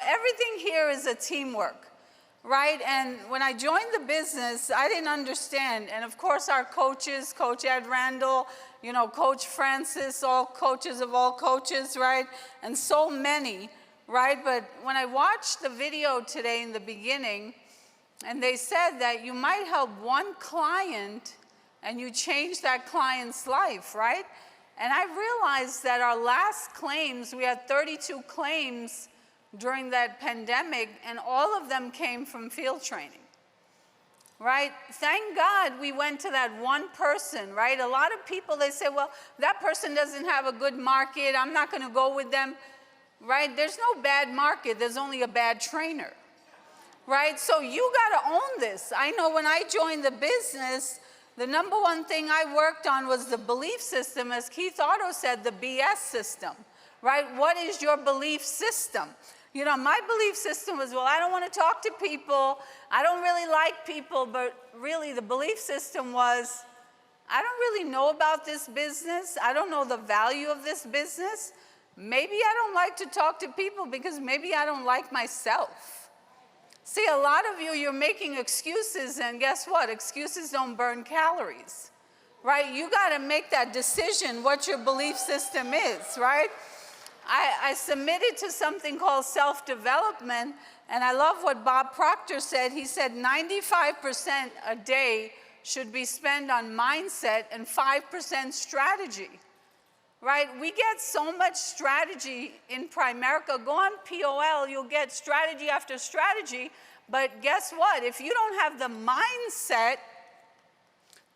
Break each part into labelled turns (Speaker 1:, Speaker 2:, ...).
Speaker 1: everything here is a teamwork, right? And when I joined the business, I didn't understand. And of course, our coaches, Coach Ed Randall, you know, Coach Francis, all coaches of all coaches, right? And so many, right? But when I watched the video today in the beginning, and they said that you might help one client and you change that client's life, right? And I realized that our last claims, we had 32 claims during that pandemic, and all of them came from field training, right? Thank God we went to that one person, right? A lot of people, they say, well, that person doesn't have a good market, I'm not gonna go with them, right? There's no bad market, there's only a bad trainer, right? So you gotta own this. I know when I joined the business, the number one thing I worked on was the belief system, as Keith Otto said, the BS system, right? What is your belief system? You know, my belief system was, well, I don't want to talk to people, I don't really like people, but really the belief system was, I don't really know about this business, I don't know the value of this business, maybe I don't like to talk to people because maybe I don't like myself. See, a lot of you, you're making excuses, and guess what? Excuses don't burn calories, right? You got to make that decision what your belief system is, right? I submitted to something called self-development, and I love what Bob Proctor said. He said 95% a day should be spent on mindset and 5% strategy, right? We get so much strategy in Primerica. Go on POL, you'll get strategy after strategy, but guess what? If you don't have the mindset,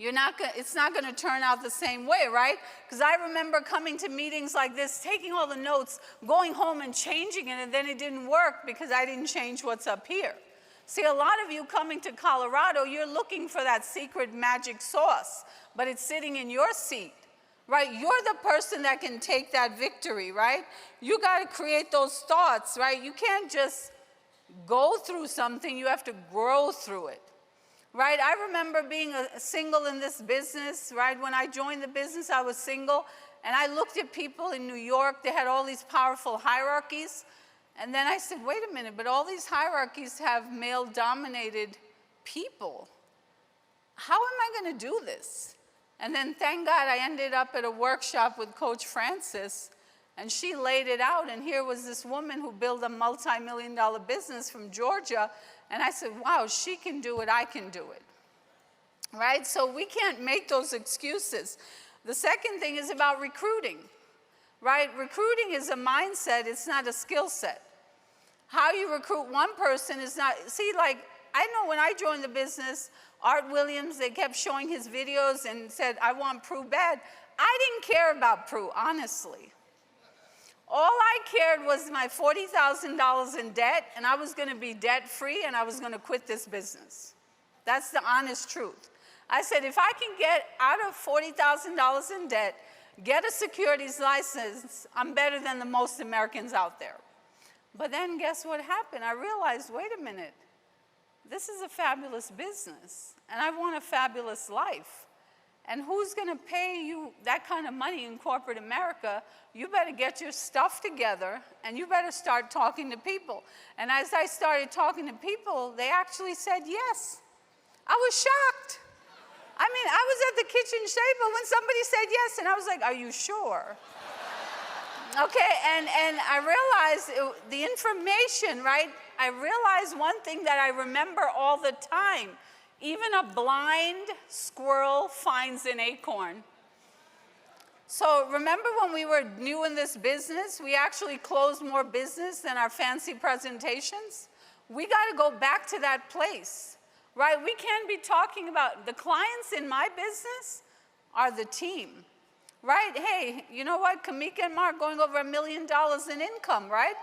Speaker 1: it's not gonna turn out the same way, right? Because I remember coming to meetings like this, taking all the notes, going home and changing it, and then it didn't work because I didn't change what's up here. See, a lot of you coming to Colorado, you're looking for that secret magic sauce, but it's sitting in your seat, right? You're the person that can take that victory, right? You gotta create those thoughts, right? You can't just go through something, you have to grow through it. Right, I remember being single in this business, right? When I joined the business, I was single, and I looked at people in New York, they had all these powerful hierarchies, and then I said, wait a minute, but all these hierarchies have male-dominated people. How am I gonna do this? And then thank God I ended up at a workshop with Coach Francis, and she laid it out, and here was this woman who built a multi-million-dollar business from Georgia. And I said, wow, she can do it, I can do it, right? So we can't make those excuses. The second thing is about recruiting, right? Recruiting is a mindset, it's not a skill set. How you recruit one person is not, see, like, I know when I joined the business, Art Williams, they kept showing his videos and said, I want Prue bad. I didn't care about Prue, honestly. All I cared was my $40,000 in debt, and I was gonna be debt-free, and I was gonna quit this business. That's the honest truth. I said, if I can get out of $40,000 in debt, get a securities license, I'm better than the most Americans out there. But then guess what happened? I realized, wait a minute, this is a fabulous business, and I want a fabulous life. And who's gonna pay you that kind of money in corporate America? You better get your stuff together and you better start talking to people. And as I started talking to people, they actually said yes. I was shocked. I mean, I was at the kitchen table when somebody said yes, and I was like, are you sure? Okay, and I realized the information, right? I realized one thing that I remember all the time. Even a blind squirrel finds an acorn. So remember when we were new in this business, we actually closed more business than our fancy presentations? We gotta go back to that place, right? We can't be talking about, the clients in my business are the team, right? Hey, you know what? Kamika and Mark going over $1 million in income, right?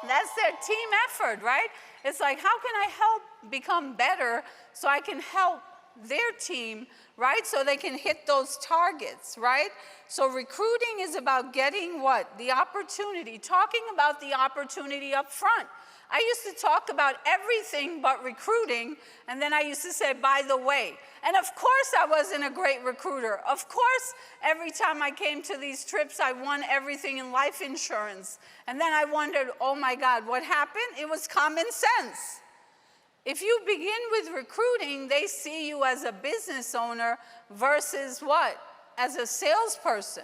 Speaker 1: That's their team effort, right? It's like, how can I help become better so I can help their team, right? So they can hit those targets, right? So recruiting is about getting what? The opportunity, talking about the opportunity up front. I used to talk about everything but recruiting, and then I used to say, by the way. And of course I wasn't a great recruiter. Of course, every time I came to these trips, I won everything in life insurance. And then I wondered, oh my God, what happened? It was common sense. If you begin with recruiting, they see you as a business owner versus what? As a salesperson,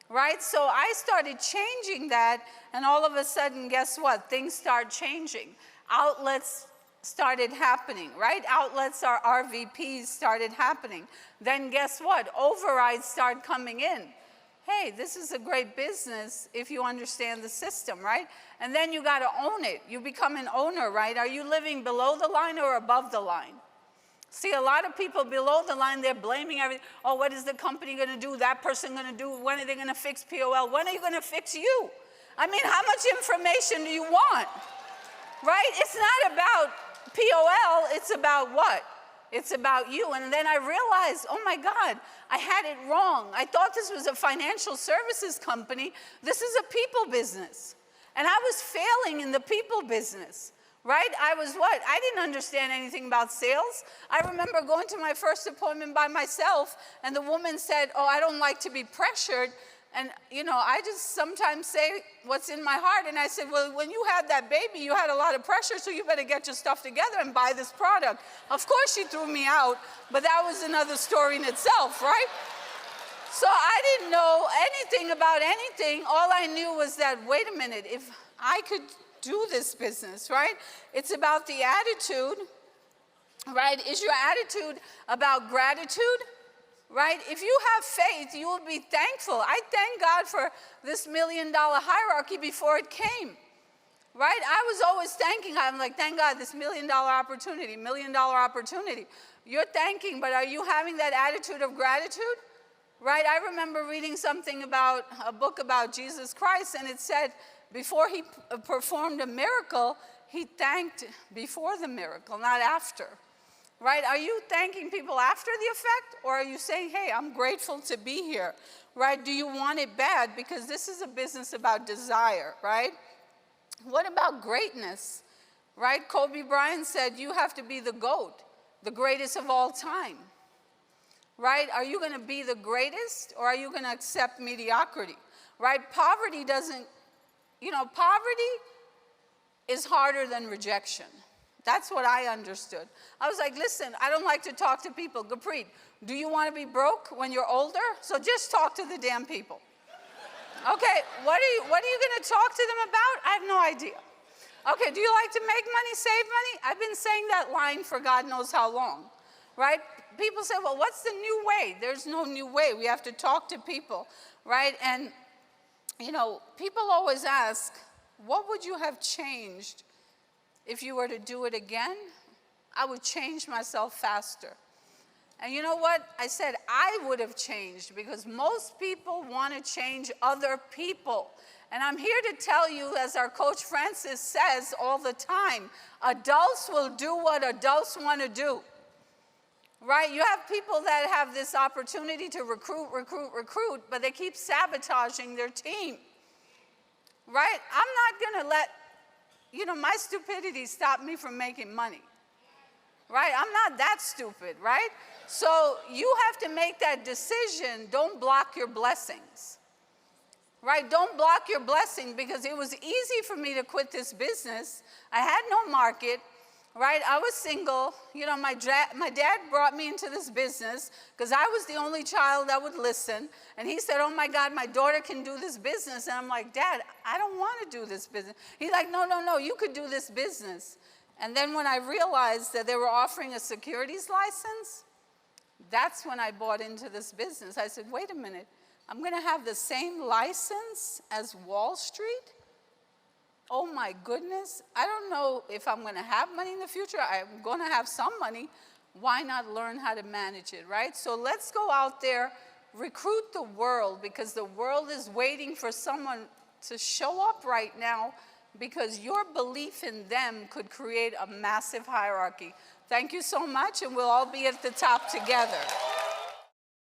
Speaker 1: right? So I started changing that, and all of a sudden, guess what? Things start changing. Outlets started happening, right? Outlets, our RVPs started happening. Then guess what? Overrides start coming in. Hey, this is a great business if you understand the system, right? And then you got to own it. You become an owner, right? Are you living below the line or above the line? See, a lot of people below the line, they're blaming everything. Oh, what is the company going to do? That person going to do? When are they going to fix POL? When are you going to fix you? I mean, how much information do you want? Right? It's not about POL. It's about what? It's about you. And then I realized, oh my God, I had it wrong. I thought this was a financial services company. This is a people business. And I was failing in the people business, right? I was what? I didn't understand anything about sales. I remember going to my first appointment by myself, and the woman said, oh, I don't like to be pressured. And, you know, I just sometimes say what's in my heart. And I said, well, when you had that baby, you had a lot of pressure, so you better get your stuff together and buy this product. Of course, she threw me out, but that was another story in itself, right? So I didn't know anything about anything. All I knew was that, wait a minute, if I could do this business, right? It's about the attitude, right? Is your attitude about gratitude? Right? If you have faith, you will be thankful. I thank God for this $1 million hierarchy before it came. Right? I was always thanking. I'm like, thank God, this $1 million opportunity, $1 million opportunity. You're thanking, but are you having that attitude of gratitude? Right? I remember reading something about a book about Jesus Christ, and it said before he performed a miracle, he thanked before the miracle, not after. Right? Are you thanking people after the effect, or are you saying, hey, I'm grateful to be here? Right? Do you want it bad? Because this is a business about desire, right? What about greatness? Right? Kobe Bryant said, you have to be the GOAT, the greatest of all time. Right? Are you going to be the greatest, or are you going to accept mediocrity? Right? Poverty doesn't, you know, poverty is harder than rejection. That's what I understood. I was like, listen, I don't like to talk to people. Gurpreet, do you want to be broke when you're older? So just talk to the damn people. Okay, what are you going to talk to them about? I have no idea. Okay, do you like to make money, save money? I've been saying that line for God knows how long, right? People say, well, what's the new way? There's no new way. We have to talk to people, right? And, you know, people always ask, what would you have changed if you were to do it again? I would change myself faster. And you know what? I said I would have changed because most people want to change other people. And I'm here to tell you, as our coach Francis says all the time, adults will do what adults want to do. Right? You have people that have this opportunity to recruit, but they keep sabotaging their team. Right? I'm not going to let, you know, my stupidity stopped me from making money. Right? I'm not that stupid, right? So you have to make that decision. Don't block your blessings. Right? Don't block your blessing, because it was easy for me to quit this business. I had no market. Right? I was single. You know, my dad brought me into this business because I was the only child that would listen. And he said, oh my God, my daughter can do this business. And I'm like, Dad, I don't want to do this business. He's like, no, you could do this business. And then when I realized that they were offering a securities license, that's when I bought into this business. I said, wait a minute, I'm going to have the same license as Wall Street? Oh my goodness, I don't know if I'm going to have money in the future. I'm going to have some money. Why not learn how to manage it, right? So let's go out there, recruit the world, because the world is waiting for someone to show up right now because your belief in them could create a massive hierarchy. Thank you so much, and we'll all be at the top together.